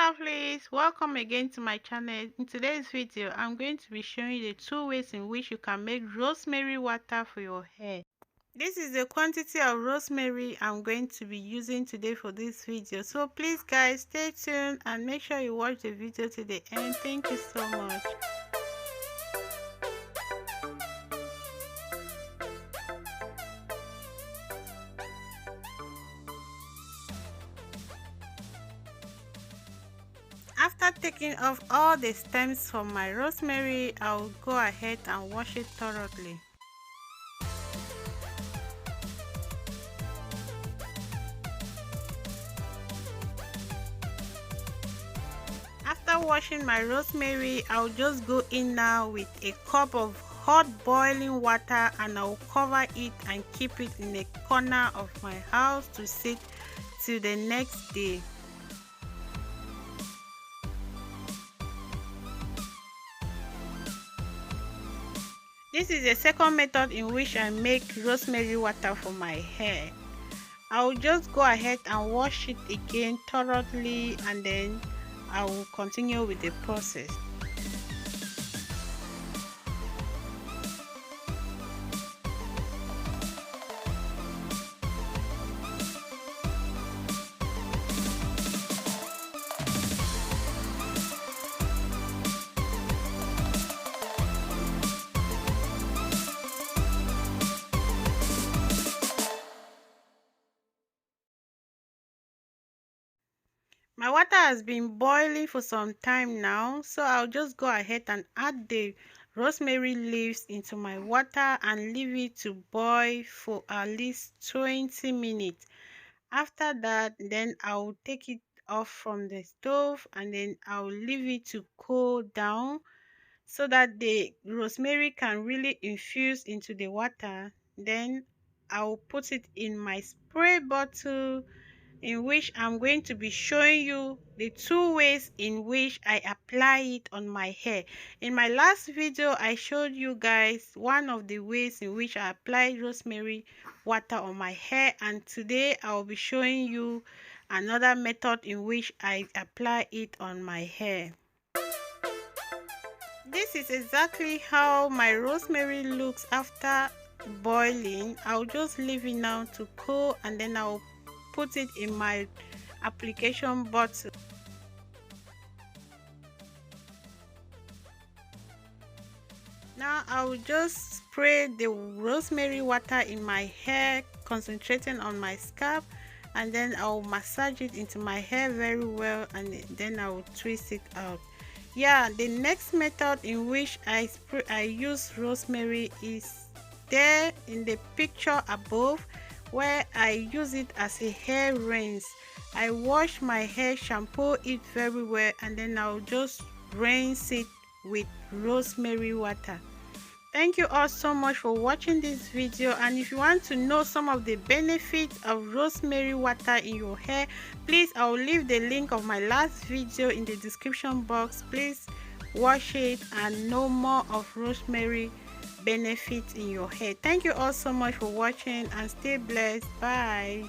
Lovelies, welcome again to my channel. In today's video I'm going to be showing you the 2 ways in which you can make rosemary water for your hair. This is the quantity of rosemary I'm going to be using today for this video, so please guys, stay tuned and make sure you watch the video to the end. Thank you so much. After taking off all the stems from my rosemary, I'll go ahead and wash it thoroughly. After washing my rosemary, I'll just go in now with a cup of hot boiling water and I'll cover it and keep it in a corner of my house to sit till the next day. This is the second method in which I make rosemary water for my hair. I'll just go ahead and wash it again thoroughly and then I will continue with the process. My water has been boiling for some time now, so I'll just go ahead and add the rosemary leaves into my water and leave it to boil for at least 20 minutes. After that, then I'll take it off from the stove and then I'll leave it to cool down so that the rosemary can really infuse into the water. Then I'll put it in my spray bottle, in which I'm going to be showing you the 2 ways in which I apply it on my hair. In my last video, I showed you guys one of the ways in which I apply rosemary water on my hair, and today I'll be showing you another method in which I apply it on my hair. This is exactly how my rosemary looks after boiling. I'll just leave it now to cool and then I'll put it in my application bottle. Now I will just spray the rosemary water in my hair, concentrating on my scalp, and then I'll massage it into my hair very well and then I will twist it out. Yeah, the next method in which I use rosemary is there in the picture above, where I use it as a hair rinse. I wash my hair, shampoo it very well, and then I'll just rinse it with rosemary water. Thank you all so much for watching this video, and if you want to know some of the benefits of rosemary water in your hair, please, I'll leave the link of my last video in the description box. Please watch it and know more of rosemary benefits in your hair. Thank you all so much for watching and stay blessed. Bye.